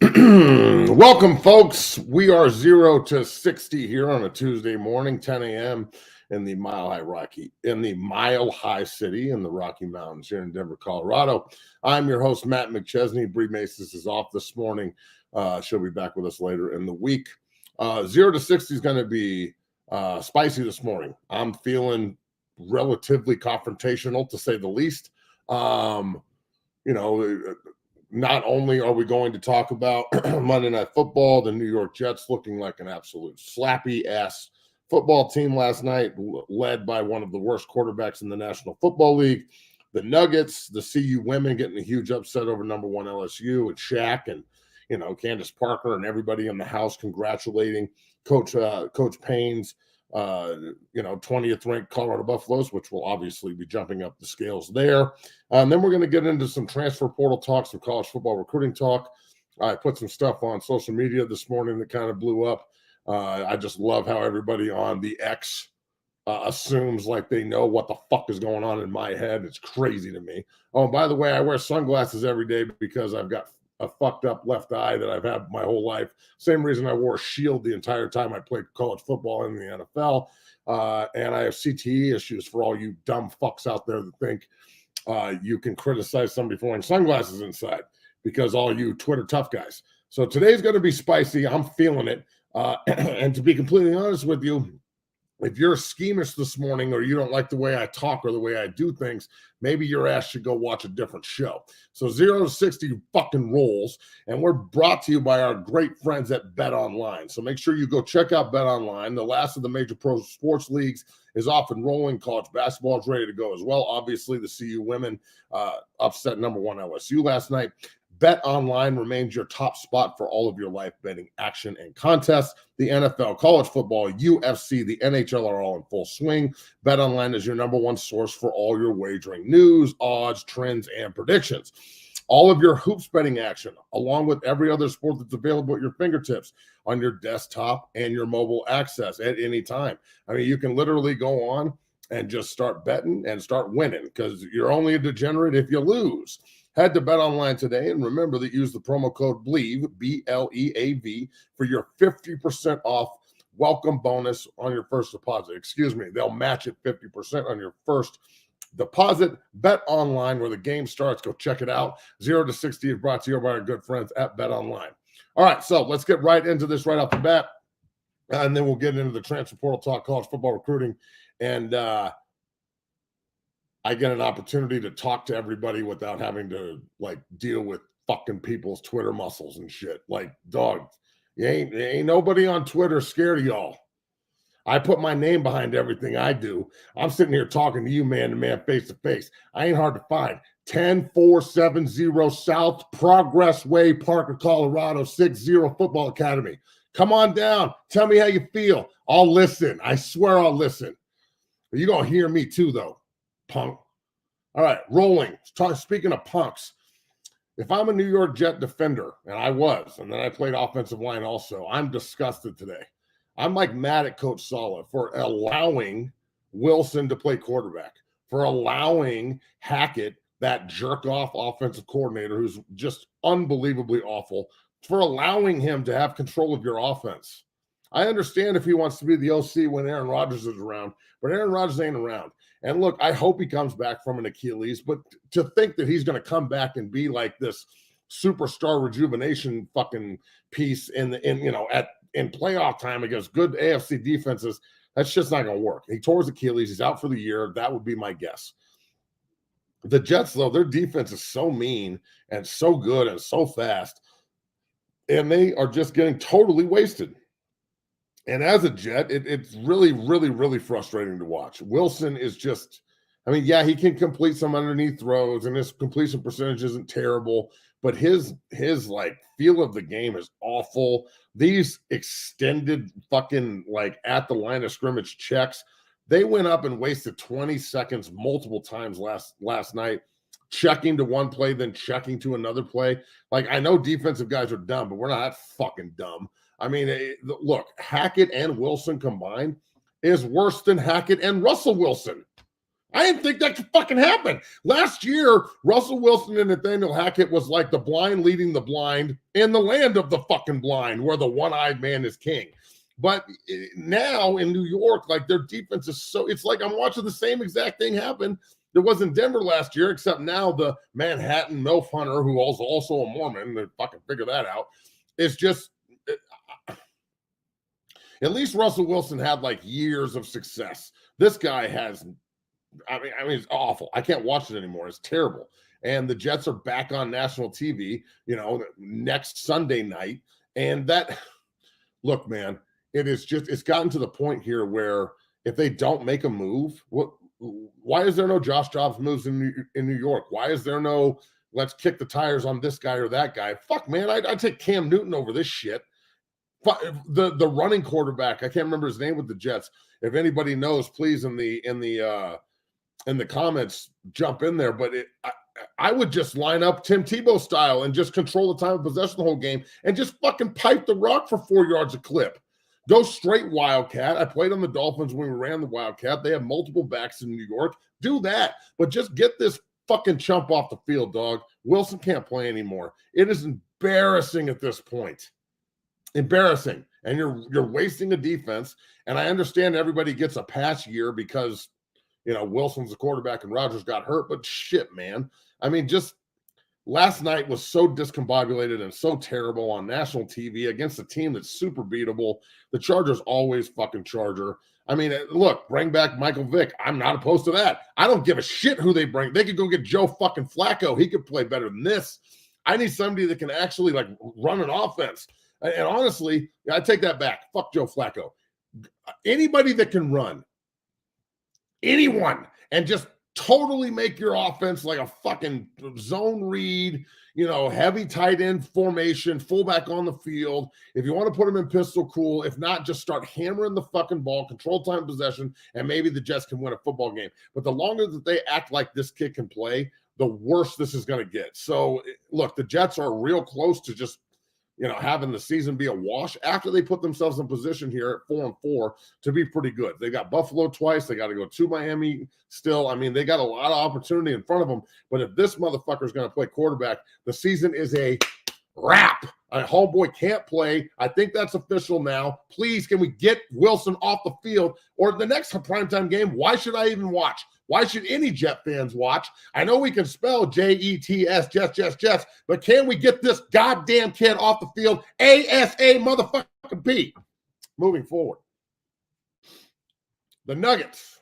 Welcome, folks. We are 0 to 60 here on a Tuesday morning, 10 a.m. in the Mile High City in the Rocky Mountains here in Denver, Colorado. I'm your host, Matt McChesney. Bree Macis is off this morning. She'll be back with us later in the week. 0 to 60 is going to be spicy this morning. I'm feeling relatively confrontational, to say the least. Not only are we going to talk about Monday Night Football, the New York Jets looking like an absolute slappy-ass football team last night, led by one of the worst quarterbacks in the National Football League. The Nuggets, the CU women getting a huge upset over number one LSU, and Shaq and, Candace Parker and everybody in the house congratulating Coach Payne's 20th ranked Colorado Buffaloes, which will obviously be jumping up the scales there. And then we're going to get into some transfer portal talk, some college football recruiting talk. I put some stuff on social media this morning that kind of blew up. I just love how everybody on the X assumes like they know what the fuck is going on in my head. It's crazy to me. Oh, and by the way, I wear sunglasses every day because I've got a fucked up left eye that I've had my whole life. Same reason I wore a shield the entire time I played college football in the NFL. And I have CTE issues for all you dumb fucks out there that think you can criticize somebody for wearing sunglasses inside, because all you Twitter tough guys. So today's going to be spicy. I'm feeling it. And to be completely honest with you, if you're squeamish this morning or you don't like the way I talk or the way I do things, maybe your ass should go watch a different show. So 0 to 60 fucking rolls, and we're brought to you by our great friends at Bet Online. So make sure you go check out Bet Online. The last of the major pro sports leagues is off and rolling. College basketball is ready to go as well. Obviously, the CU women upset number one LSU last night. Bet Online remains your top spot for all of your live betting action and contests. The NFL, college football, UFC, the NHL are all in full swing. Bet Online is your number one source for all your wagering news, odds, trends, and predictions. All of your hoops betting action, along with every other sport that's available at your fingertips on your desktop and your mobile access at any time. I mean, you can literally go on and just start betting and start winning, because you're only a degenerate if you lose. Head to Bet Online today and remember that use the promo code BLEAV, BLEAV, for your 50% off welcome bonus on your first deposit. Excuse me, they'll match it 50% on your first deposit. Bet Online, where the game starts. Go check it out. 0 to 60 is brought to you by our good friends at Bet Online. All right, so let's get right into this right off the bat, and then we'll get into the transfer portal talk, college football recruiting, and I get an opportunity to talk to everybody without having to deal with fucking people's Twitter muscles and shit. Like, dog, ain't nobody on Twitter scared of y'all. I put my name behind everything I do. I'm sitting here talking to you man to man, face to face. I ain't hard to find. 10470 South Progress Way, Parker, Colorado, 60 Football Academy. Come on down. Tell me how you feel. I'll listen. I swear I'll listen. You're going to hear me too, though. Punk. All right, rolling. Speaking of punks, if I'm a New York Jet defender, and I was, and then I played offensive line also, I'm disgusted today. I'm mad at Coach Saleh for allowing Wilson to play quarterback, for allowing Hackett, that jerk-off offensive coordinator who's just unbelievably awful, for allowing him to have control of your offense. I understand if he wants to be the OC when Aaron Rodgers is around, but Aaron Rodgers ain't around. And look, I hope he comes back from an Achilles, but to think that he's going to come back and be like this superstar rejuvenation fucking piece in playoff time against good AFC defenses, that's just not going to work. He tore his Achilles. He's out for the year. That would be my guess. The Jets, though, their defense is so mean and so good and so fast, and they are just getting totally wasted. And as a Jet, it's really, really, really frustrating to watch. Wilson is just, yeah, he can complete some underneath throws, and his completion percentage isn't terrible, but his feel of the game is awful. These extended fucking at the line of scrimmage checks, they went up and wasted 20 seconds multiple times last night, checking to one play, then checking to another play. I know defensive guys are dumb, but we're not that fucking dumb. Look, Hackett and Wilson combined is worse than Hackett and Russell Wilson. I didn't think that could fucking happen. Last year, Russell Wilson and Nathaniel Hackett was like the blind leading the blind in the land of the fucking blind, where the one-eyed man is king. But now in New York, like their defense is so, it's like I'm watching the same exact thing happen. There was in Denver last year, except now the Manhattan MILF hunter, who was also a Mormon, they fucking figure that out, is just, at least Russell Wilson had like years of success. This guy has, I mean, it's awful. I can't watch it anymore. It's terrible. And the Jets are back on national TV, next Sunday night. And that, look, man, it's gotten to the point here where if they don't make a move, why is there no Josh Jacobs moves in New York? Why is there no let's kick the tires on this guy or that guy? Fuck, man, I'd take Cam Newton over this shit. The running quarterback, I can't remember his name with the Jets. If anybody knows, please in the comments jump in there. But I would just line up Tim Tebow style and just control the time of possession the whole game and just fucking pipe the rock for 4 yards a clip. Go straight Wildcat. I played on the Dolphins when we ran the Wildcat. They have multiple backs in New York. Do that. But just get this fucking chump off the field, dog. Wilson can't play anymore. It is embarrassing at this point. Embarrassing. And you're wasting a defense. And I understand everybody gets a pass year because, Wilson's the quarterback and Rodgers got hurt. But shit, man. I mean, just last night was so discombobulated and so terrible on national TV against a team that's super beatable. The Chargers always fucking Charger. I mean, look, bring back Michael Vick. I'm not opposed to that. I don't give a shit who they bring. They could go get Joe fucking Flacco. He could play better than this. I need somebody that can actually like run an offense. And honestly, I take that back. Fuck Joe Flacco. Anybody that can run, anyone, and just totally make your offense like a fucking zone read, heavy tight end formation, fullback on the field. If you want to put them in pistol, cool. If not, just start hammering the fucking ball, control time possession, and maybe the Jets can win a football game. But the longer that they act like this kid can play, the worse this is going to get. So, look, the Jets are real close to just having the season be a wash after they put themselves in position here at 4-4 to be pretty good. They got Buffalo twice. They got to go to Miami still. I mean, they got a lot of opportunity in front of them. But if this motherfucker is going to play quarterback, the season is a wrap. Homeboy can't play. I think that's official now. Please, can we get Wilson off the field? Or the next primetime game, why should I even watch? Why should any Jet fans watch? I know we can spell Jets, Jets, but can we get this goddamn kid off the field ASA motherfucking P? Moving forward. The Nuggets,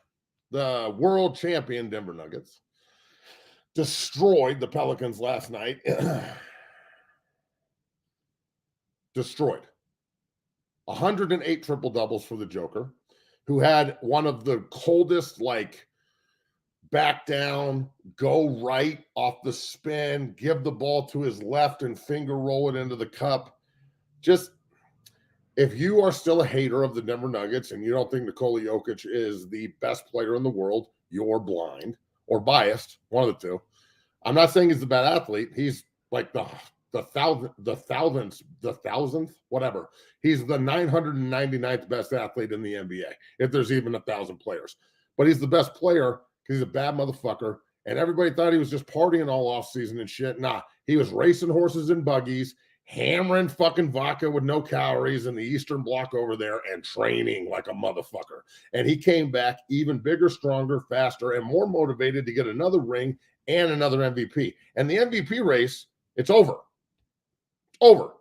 the world champion Denver Nuggets, destroyed the Pelicans last night. Destroyed. 108 triple-doubles for the Joker, who had one of the coldest, back down, go right off the spin, give the ball to his left and finger roll it into the cup. Just, if you are still a hater of the Denver Nuggets and you don't think Nikola Jokic is the best player in the world, you're blind or biased, one of the two. I'm not saying he's a bad athlete. He's like the thousandth, whatever. He's the 999th best athlete in the NBA, if there's even 1,000 players. But he's the best player because he's a bad motherfucker. And everybody thought he was just partying all off season and shit. Nah, he was racing horses and buggies, hammering fucking vodka with no calories in the Eastern Bloc over there and training like a motherfucker. And he came back even bigger, stronger, faster, and more motivated to get another ring and another MVP. And the MVP race, it's over. Over.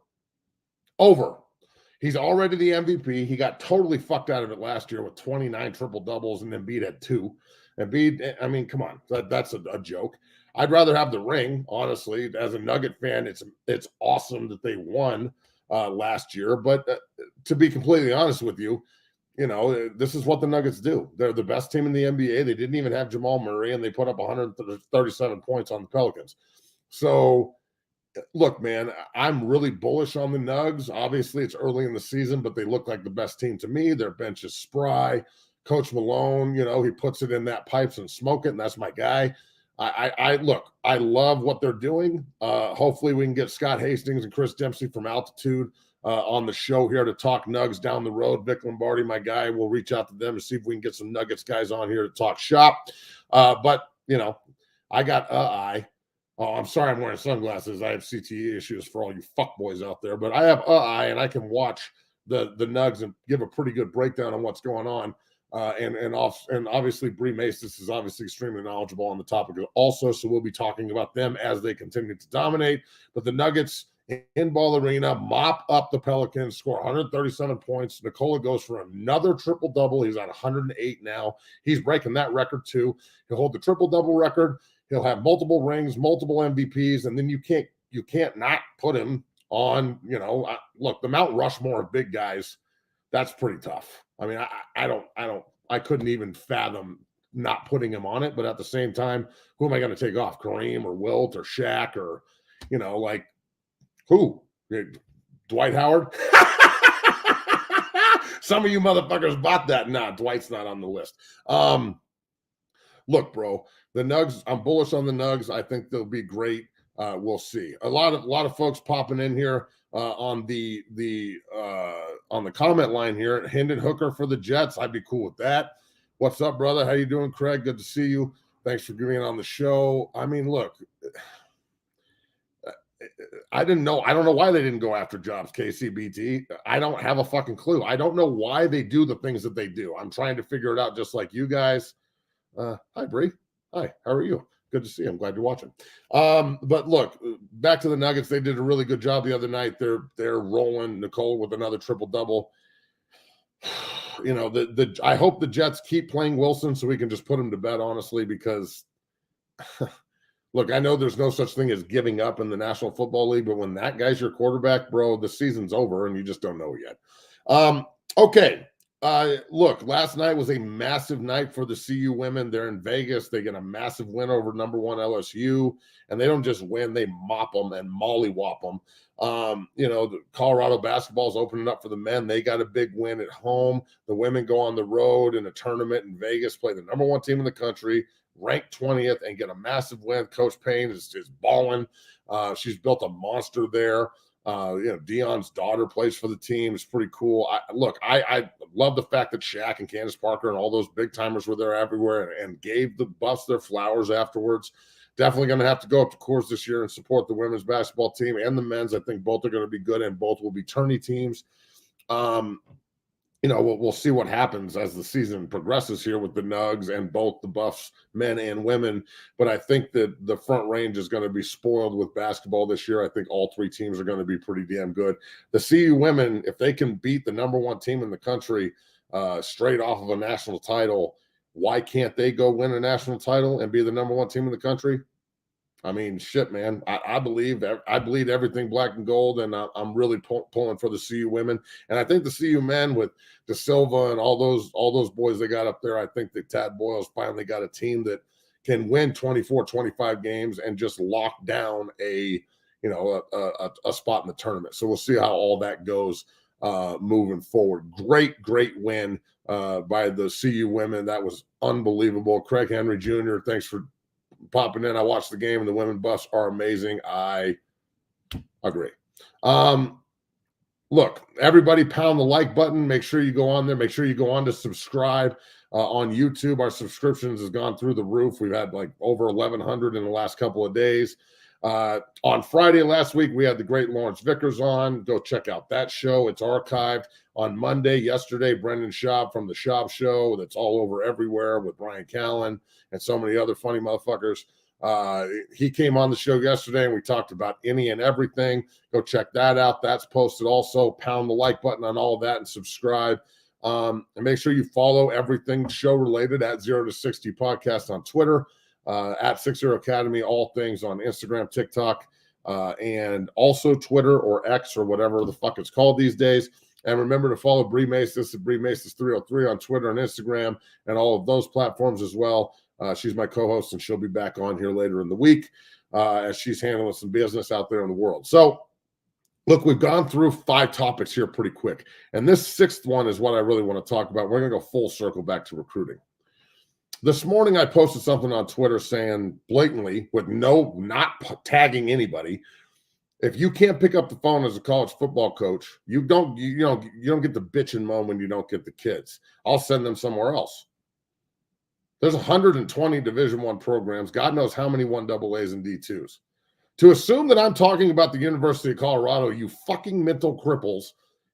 He's already the MVP. He got totally fucked out of it last year with 29 triple doubles, and Embiid had 2. Embiid, I mean, come on, that's a joke. I'd rather have the ring, honestly. As a Nugget fan, it's awesome that they won last year. But to be completely honest with you, this is what the Nuggets do. They're the best team in the NBA. They didn't even have Jamal Murray, and they put up 137 points on the Pelicans. So, look, man, I'm really bullish on the Nugs. Obviously, it's early in the season, but they look like the best team to me. Their bench is spry. Coach Malone, he puts it in that pipes and smoke it, and that's my guy. I love what they're doing. Hopefully we can get Scott Hastings and Chris Dempsey from altitude on the show here to talk Nugs down the road. Vic Lombardi, my guy, will reach out to them and see if we can get some Nuggets guys on here to talk shop. But, you know, I got eye. Oh, I'm sorry I'm wearing sunglasses. I have CTE issues for all you fuckboys out there. But I have eye, and I can watch the Nugs and give a pretty good breakdown on what's going on. And obviously Bree Maces is obviously extremely knowledgeable on the topic also, so we'll be talking about them as they continue to dominate. But the Nuggets in Ball Arena mop up the Pelicans, score 137 points. Nikola goes for another triple-double. He's at 108 now. He's breaking that record too. He'll hold the triple-double record. He'll have multiple rings, multiple MVPs, and then you can't not put him on, you know, look, the Mount Rushmore of big guys, that's pretty tough. I mean, I couldn't even fathom not putting him on it, but at the same time, who am I going to take off? Kareem or Wilt or Shaq or, you know, like who? Dwight Howard? Some of you motherfuckers bought that. Nah, Dwight's not on the list. Look, bro, the Nugs, I'm bullish on the Nugs. I think they'll be great. We'll see. A lot of folks popping in here on the comment line here. Hendon Hooker for the Jets. I'd be cool with that. What's up, brother? How you doing, Craig? Good to see you. Thanks for being on the show. I mean, look, I don't know why they didn't go after Jobs, KCBT. I don't have a fucking clue. I don't know why they do the things that they do. I'm trying to figure it out just like you guys. Hi, Bree. Hi, how are you? Good to see you. I'm glad you're watching. But look, back to the Nuggets. They did a really good job the other night. They're rolling Nicole with another triple-double. You know, I hope the Jets keep playing Wilson so we can just put him to bed, honestly, because look, I know there's no such thing as giving up in the National Football League, but when that guy's your quarterback, bro, the season's over and you just don't know yet. Okay. Look, last night was a massive night for the CU women. They're in Vegas. They get a massive win over number 1 LSU, and they don't just win, they mop them and mollywop them. You know, the Colorado basketball is opening up for the men. They got a big win at home. The women go on the road in a tournament in Vegas, play the number 1 team in the country, ranked 20th, and get a massive win. Coach Payne is balling. She's built a monster there. You know, Dion's daughter plays for the team. It's pretty cool. I love the fact that Shaq and Candace Parker and all those big timers were there everywhere and gave the Buffs their flowers afterwards. Definitely going to have to go up to Coors this year and support the women's basketball team and the men's. I think both are going to be good and both will be tourney teams. You know, we'll see what happens as the season progresses here with the Nugs and both the Buffs, men and women. But I think that the front range is going to be spoiled with basketball this year. I think all 3 teams are going to be pretty damn good. The CU women, if they can beat the number 1 team in the country straight off of a national title, why can't they go win a national title and be the number 1 team in the country? I mean, shit, man. I bleed everything black and gold, and I'm really pulling for the CU women. And I think the CU men with De Silva and all those boys they got up there, I think that Tad Boyle's finally got a team that can win 24, 25 games and just lock down a spot in the tournament. So we'll see how all that goes moving forward. Great win by the CU women. That was unbelievable. Craig Henry Jr., thanks for popping in. I watched the game and the women Buffs are amazing. I agree. Look, everybody pound the like button. Make sure you go on there. Make sure you go on to subscribe on YouTube. Our subscriptions has gone through the roof. We've had like over 1,100 in the last couple of days. On Friday last week, we had the great Lawrence Vickers on. Go check out that show. It's archived. On Monday, yesterday, Brendan Schaub from the Schaub Show, that's all over everywhere with Brian Callen and so many other funny motherfuckers. He came on the show yesterday and we talked about any and everything. Go check that out. That's posted also. Pound the like button on all of that and subscribe. And make sure you follow everything show related at 0 to 60 podcast on Twitter, at 60 Academy, all things on Instagram, TikTok, and also Twitter or X or whatever the fuck it's called these days. And remember to follow Bree Maces at Bree Maces 303 on Twitter and Instagram and all of those platforms as well. She's my co-host, and she'll be back on here later in the week as she's handling some business out there in the world. So, look, we've gone through 5 topics here pretty quick. And this 6th one is what I really want to talk about. We're going to go full circle back to recruiting. This morning, I posted something on Twitter saying blatantly, with not tagging anybody, If you can't pick up the phone as a college football coach, you don't get the bitch and moan when you don't get the kids. I'll send them somewhere else. There's 120 Division I programs. God knows how many 1AA and D2s. To assume that I'm talking about the University of Colorado, you fucking mental cripples,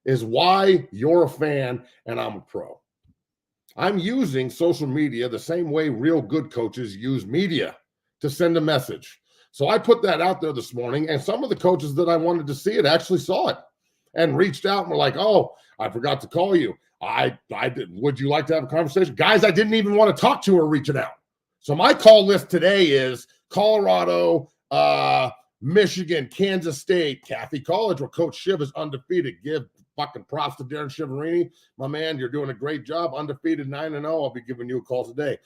is why you're a fan and I'm a pro. I'm using social media the same way real good coaches use media to send a message. So I put that out there this morning, and some of the coaches that I wanted to see it actually saw it and reached out and were like, oh, I forgot to call you. I did. Would you like to have a conversation? Guys I didn't even want to talk to are reaching out. So my call list today is Colorado, Michigan, Kansas State, Catholic College, where Coach Shiv is undefeated. Give fucking props to Darren Shiverini. My man, you're doing a great job. Undefeated 9-0. I'll be giving you a call today.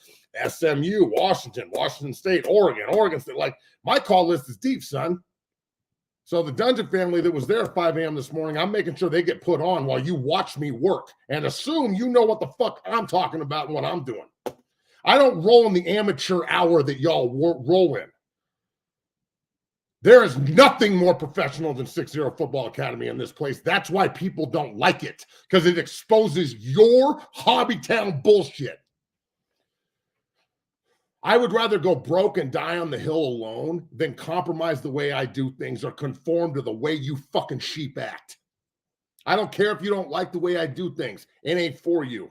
SMU, Washington State, Oregon State. Like, my call list is deep, son. So the Dungeon family that was there at 5 a.m. this morning, I'm making sure they get put on while you watch me work and assume you know what the fuck I'm talking about and what I'm doing. I don't roll in the amateur hour that y'all roll in. There is nothing more professional than 6-0 Football Academy in this place. That's why people don't like it, because it exposes your hobbytown bullshit. I would rather go broke and die on the hill alone than compromise the way I do things or conform to the way you fucking sheep act. I don't care if you don't like the way I do things. It ain't for you.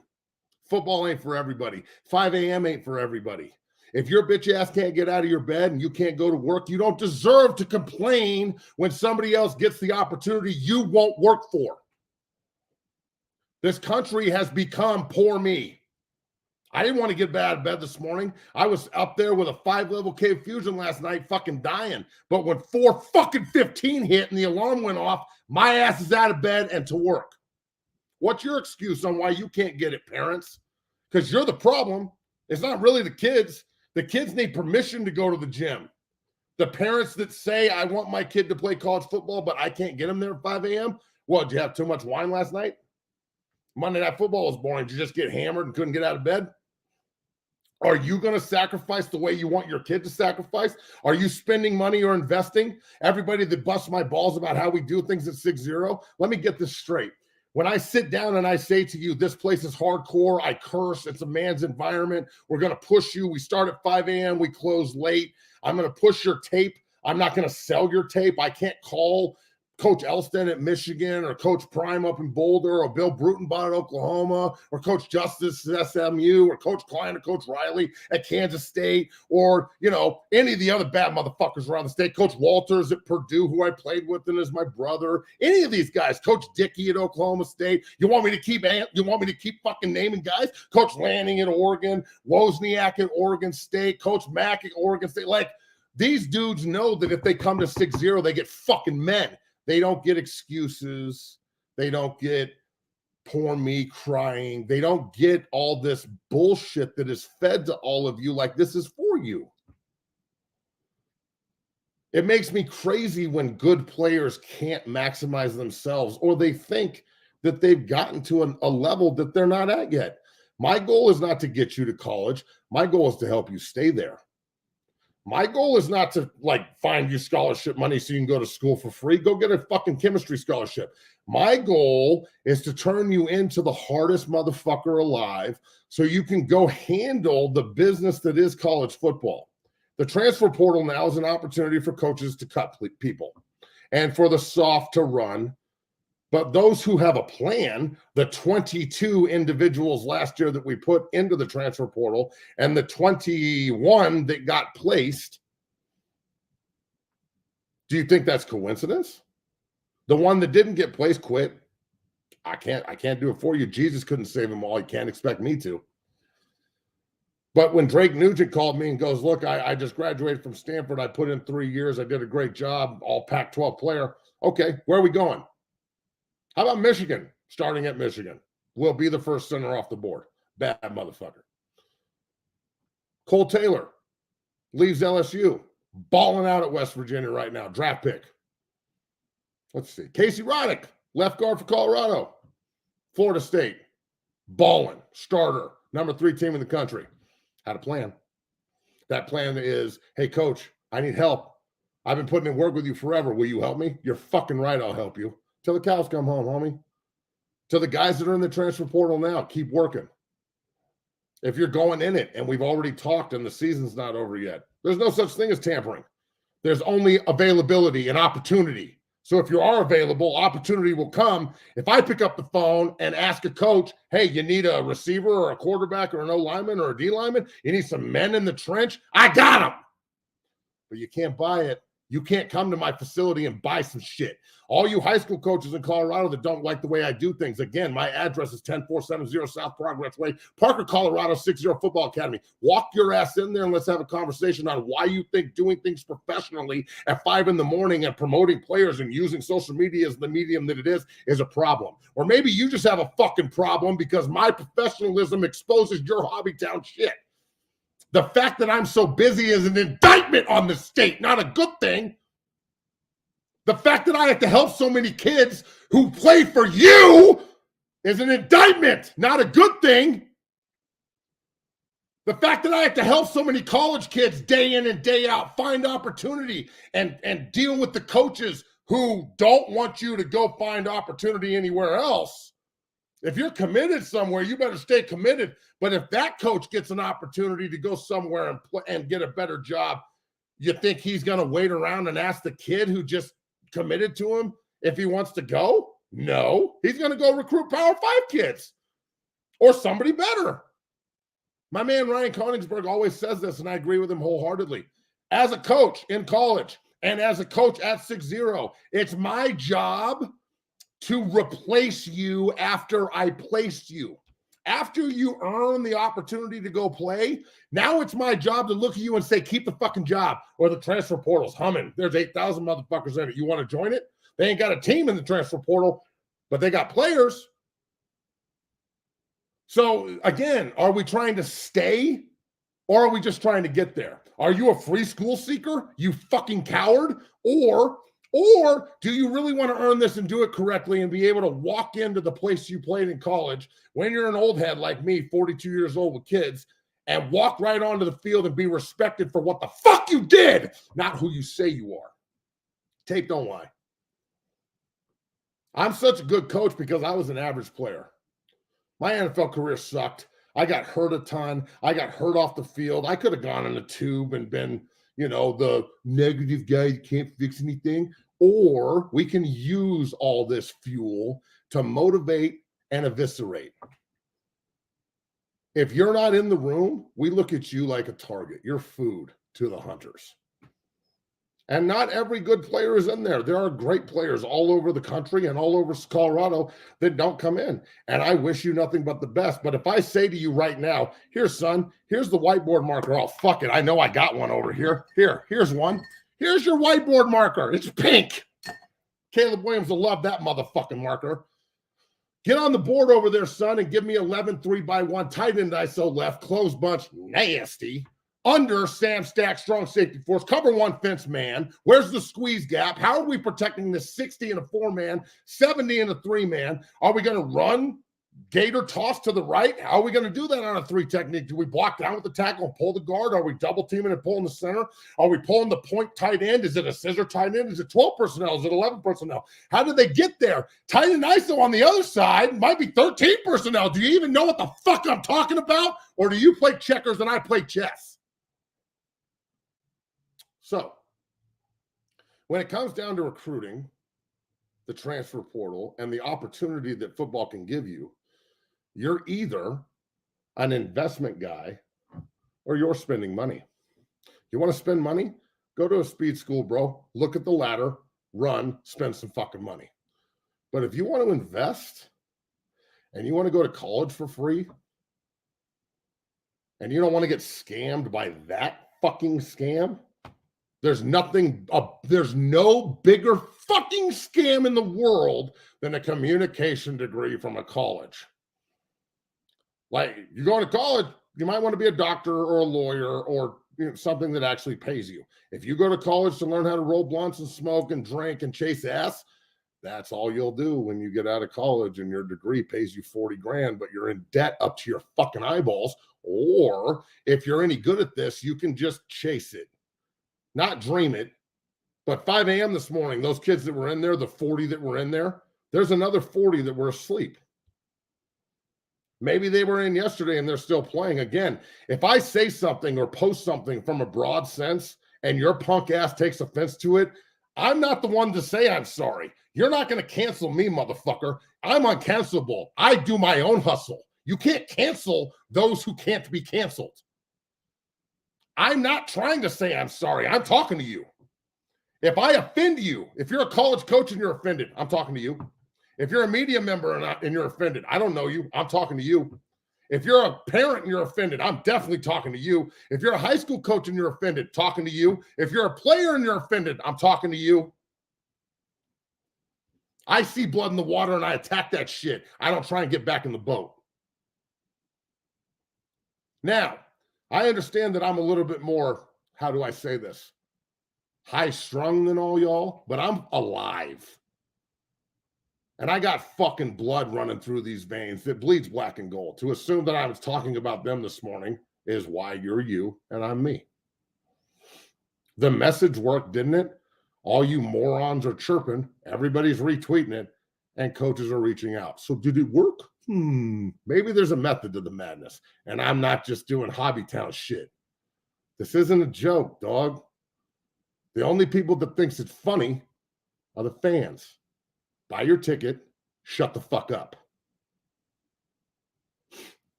Football ain't for everybody. 5 a.m. ain't for everybody. If your bitch ass can't get out of your bed and you can't go to work, you don't deserve to complain when somebody else gets the opportunity you won't work for. This country has become poor me. I didn't want to get out of bed this morning. I was up there with a 5-level cave fusion last night fucking dying. But when 4:15 hit and the alarm went off, my ass is out of bed and to work. What's your excuse on why you can't get it, parents? Because you're the problem. It's not really the kids. The kids need permission to go to the gym. The parents that say, I want my kid to play college football, but I can't get him there at 5 a.m. What, did you have too much wine last night? Monday Night Football was boring. Did you just get hammered and couldn't get out of bed? Are you going to sacrifice the way you want your kid to sacrifice? Are you spending money or investing? Everybody that busts my balls about how we do things at 6-0, let me get this straight. When I sit down and I say to you, this place is hardcore, I curse, it's a man's environment, we're going to push you. We start at 5 a.m., we close late. I'm going to push your tape. I'm not going to sell your tape. I can't call Coach Elston at Michigan or Coach Prime up in Boulder or Bill Brutenbot at Oklahoma or Coach Justice at SMU or Coach Klein or Coach Riley at Kansas State or, any of the other bad motherfuckers around the state. Coach Walters at Purdue, who I played with and is my brother. Any of these guys. Coach Dickey at Oklahoma State. You want me to keep fucking naming guys? Coach Lanning at Oregon. Wozniak at Oregon State. Coach Mack at Oregon State. Like, these dudes know that if they come to 6-0, they get fucking men. They don't get excuses. They don't get poor me crying. They don't get all this bullshit that is fed to all of you like this is for you. It makes me crazy when good players can't maximize themselves or they think that they've gotten to a level that they're not at yet. My goal is not to get you to college. My goal is to help you stay there. My goal is not to find you scholarship money so you can go to school for free. Go get a fucking chemistry scholarship. My goal is to turn you into the hardest motherfucker alive so you can go handle the business that is college football. The transfer portal now is an opportunity for coaches to cut people and for the soft to run. But those who have a plan, the 22 individuals last year that we put into the transfer portal and the 21 that got placed, do you think that's coincidence? The one that didn't get placed quit. I can't do it for you. Jesus couldn't save them all. He can't expect me to. But when Drake Nugent called me and goes, look, I just graduated from Stanford. I put in 3 years. I did a great job, all Pac-12 player. Okay, where are we going? How about Michigan? Starting at Michigan. We'll be the first center off the board. Bad motherfucker. Cole Taylor leaves LSU. Balling out at West Virginia right now. Draft pick. Let's see. Casey Roddick, left guard for Colorado. Florida State. Balling. Starter. Number 3 team in the country. Had a plan. That plan is, hey, coach, I need help. I've been putting in work with you forever. Will you help me? You're fucking right, I'll help you. Till the cows come home, homie. To the guys that are in the transfer portal now, keep working. If you're going in it, and we've already talked and the season's not over yet, there's no such thing as tampering. There's only availability and opportunity. So if you are available, opportunity will come. If I pick up the phone and ask a coach, hey, you need a receiver or a quarterback or an O-lineman or a D-lineman, you need some men in the trench, I got them. But you can't buy it. You can't come to my facility and buy some shit. All you high school coaches in Colorado that don't like the way I do things, again, my address is 10470 South Progress Way, Parker, Colorado, 60 Football Academy. Walk your ass in there and let's have a conversation on why you think doing things professionally at 5 a.m. and promoting players and using social media as the medium that it is a problem. Or maybe you just have a fucking problem because my professionalism exposes your hobbytown shit. The fact that I'm so busy is an indictment on the state, not a good thing. The fact that I have to help so many kids who play for you is an indictment, not a good thing. The fact that I have to help so many college kids day in and day out find opportunity and deal with the coaches who don't want you to go find opportunity anywhere else. If you're committed somewhere, you better stay committed. But if that coach gets an opportunity to go somewhere and play and get a better job, you think he's going to wait around and ask the kid who just committed to him if he wants to go? No, he's going to go recruit Power 5 kids or somebody better. My man Ryan Koenigsberg always says this, and I agree with him wholeheartedly. As a coach in college and as a coach at 6-0, it's my job to replace you after I placed you. After you earn the opportunity to go play, now it's my job to look at you and say, keep the fucking job, or the transfer portal's humming. There's 8,000 motherfuckers in it. You want to join it? They ain't got a team in the transfer portal, but they got players. So again, are we trying to stay or are we just trying to get there? Are you a free school seeker, you fucking coward? Or do you really want to earn this and do it correctly and be able to walk into the place you played in college when you're an old head like me, 42 years old with kids, and walk right onto the field and be respected for what the fuck you did, not who you say you are? Tape don't lie. I'm such a good coach because I was an average player. My NFL career sucked. I got hurt a ton. I got hurt off the field. I could have gone in a tube and been, the negative guy who can't fix anything. Or we can use all this fuel to motivate and eviscerate. If you're not in the room, we look at you like a target. You're food to the hunters. And not every good player is in there. There are great players all over the country and all over Colorado that don't come in. And I wish you nothing but the best. But if I say to you right now, here, son, here's the whiteboard marker. Oh, fuck it. I know I got one over here. Here's one. Here's your whiteboard marker. It's pink. Caleb Williams will love that motherfucking marker. Get on the board over there, son, and give me 11 3x1 tight end ISO left, close bunch, nasty. Under Sam Stack, strong safety force, cover one fence man. Where's the squeeze gap? How are we protecting this 60 in a 4-man, 70 in a 3-man? Are we going to run gator toss to the right? How are we going to do that on a 3 technique? Do we block down with the tackle and pull the guard? Are we double teaming and pulling the center? Are we pulling the point tight end? Is it a scissor tight end? Is it 12 personnel? Is it 11 personnel? How did they get there? Tight end ISO on the other side might be 13 personnel. Do you even know what the fuck I'm talking about? Or do you play checkers and I play chess? So, when it comes down to recruiting, the transfer portal, and the opportunity that football can give you, you're either an investment guy or you're spending money. You want to spend money? Go to a speed school, bro. Look at the ladder, run, spend some fucking money. But if you want to invest and you want to go to college for free and you don't want to get scammed by that fucking scam, there's no bigger fucking scam in the world than a communication degree from a college. Like, you're going to college, you might want to be a doctor or a lawyer or something that actually pays you. If you go to college to learn how to roll blunts and smoke and drink and chase ass, that's all you'll do when you get out of college and your degree pays you 40 grand, but you're in debt up to your fucking eyeballs. Or if you're any good at this, you can just chase it. Not dream it, But 5 a.m. this morning, those kids that were in there, the 40 that were in there, there's another 40 that were asleep. Maybe they were in yesterday and they're still playing. Again, if I say something or post something from a broad sense and your punk ass takes offense to it, I'm not the one to say I'm sorry. You're not going to cancel me, motherfucker. I'm uncancelable. I do my own hustle. You can't cancel those who can't be canceled. I'm not trying to say I'm sorry. I'm talking to you. If I offend you, if you're a college coach and you're offended, I'm talking to you. If you're a media member and you're offended, I don't know you. I'm talking to you. If you're a parent and you're offended, I'm definitely talking to you. If you're a high school coach and you're offended, talking to you. If you're a player and you're offended, I'm talking to you. I see blood in the water and I attack that shit. I don't try and get back in the boat. Now, I understand that I'm a little bit more, how do I say this? High-strung than all y'all, but I'm alive. And I got fucking blood running through these veins that bleeds black and gold. To assume that I was talking about them this morning is why you're you and I'm me. The message worked, didn't it? All you morons are chirping. Everybody's retweeting it. And coaches are reaching out. So did it work? Maybe there's a method to the madness. And I'm not just doing Hobbytown shit. This isn't a joke, dog. The only people that thinks it's funny are the fans. Buy your ticket, shut the fuck up.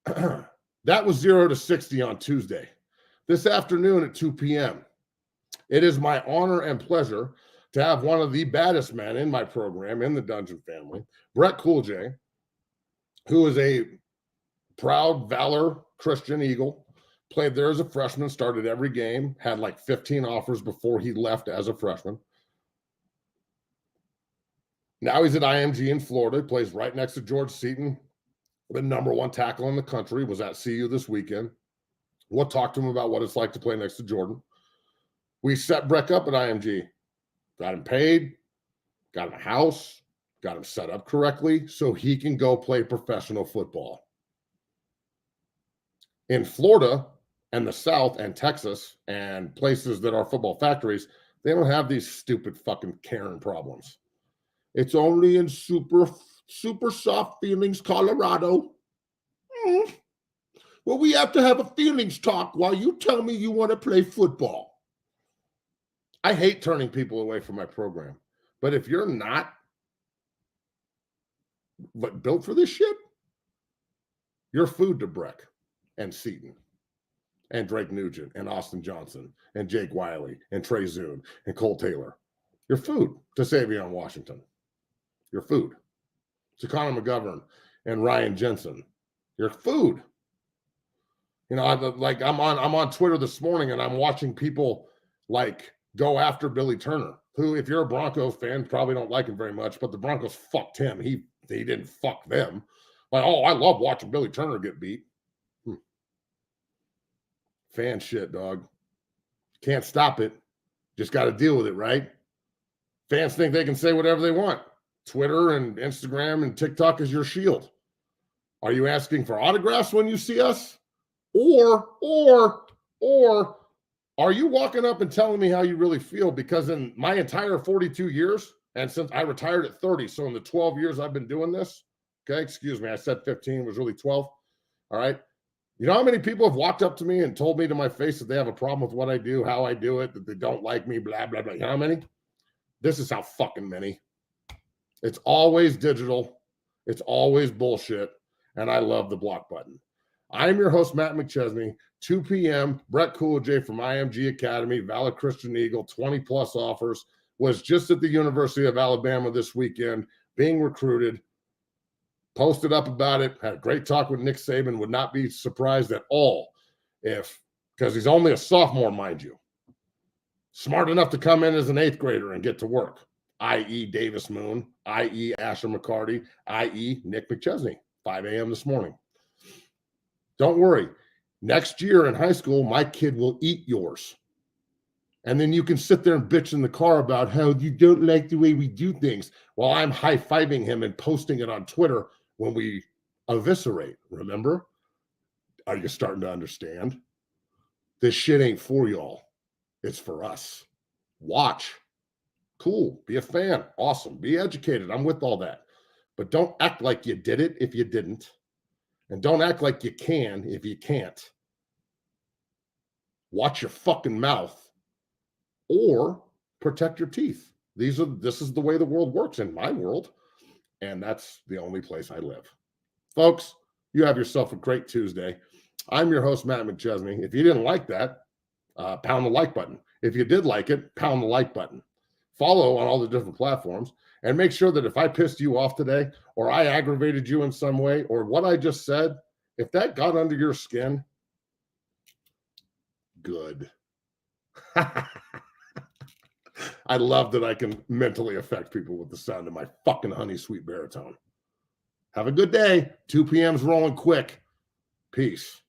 That was 0 to 60 on Tuesday. This afternoon at 2 p.m., it is my honor and pleasure to have one of the baddest men in my program, in the Dungeon family, Brett Cool J, who is a proud Valor Christian Eagle, played there as a freshman, started every game, had like 15 offers before he left as a freshman. Now he's at IMG in Florida, plays right next to George Seaton, the #1 tackle in the country, was at CU this weekend. We'll talk to him about what it's like to play next to Jordan. We set Breck up at IMG, got him paid, got him a house, got him set up correctly so he can go play professional football. In Florida and the South and Texas and places that are football factories, they don't have these stupid fucking Karen problems. It's only in super soft feelings, Colorado. Well, we have to have a feelings talk while you tell me you want to play football. I hate turning people away from my program. But if you're not built for this shit, you're food to Breck and Seaton and Drake Nugent and Austin Johnson and Jake Wiley and Trey Zune and Cole Taylor. You're food to Savion Washington. Your food. To Connor McGovern and Ryan Jensen. Your food. You know, I'm on Twitter this morning and I'm watching people like go after Billy Turner, who, if you're a Broncos fan, probably don't like him very much, but the Broncos fucked him. He didn't fuck them. Like, oh, I love watching Billy Turner get beat. Fan shit, dog. Can't stop it. Just got to deal with it, right? Fans think they can say whatever they want. Twitter and Instagram and TikTok is your shield. Are you asking for autographs when you see us? Or are you walking up and telling me how you really feel? Because in my entire 42 years, and since I retired at 30, so in the 12 years I've been doing this, okay, excuse me, I said 15, was really 12. All right. You know how many people have walked up to me and told me to my face that they have a problem with what I do, how I do it, that they don't like me, blah, blah, blah. You know how many? This is how fucking many. It's always digital. It's always bullshit. And I love the block button. I'm your host, Matt McChesney. 2 p.m., Brett Cool J from IMG Academy, Valor Christian Eagle, 20-plus offers, was just at the University of Alabama this weekend, being recruited, posted up about it, had a great talk with Nick Saban, would not be surprised at all because he's only a sophomore, mind you, smart enough to come in as an 8th grader and get to work, i.e. Davis Moon, i.e. Asher McCarty, i.e. Nick McChesney, 5 a.m. this morning. Don't worry. Next year in high school, my kid will eat yours. And then you can sit there and bitch in the car about how you don't like the way we do things while I'm high-fiving him and posting it on Twitter when we eviscerate. Remember? Are you starting to understand? This shit ain't for y'all. It's for us. Watch. Cool. Be a fan. Awesome. Be educated. I'm with all that. But don't act like you did it if you didn't. And don't act like you can if you can't. Watch your fucking mouth or protect your teeth. This is the way the world works in my world. And that's the only place I live. Folks, you have yourself a great Tuesday. I'm your host, Matt McChesney. If you didn't like that, pound the like button. If you did like it, pound the like button. Follow on all the different platforms, and make sure that if I pissed you off today, or I aggravated you in some way, or what I just said, if that got under your skin, good. I love that I can mentally affect people with the sound of my fucking honey sweet baritone. Have a good day. 2 p.m.'s rolling quick. Peace.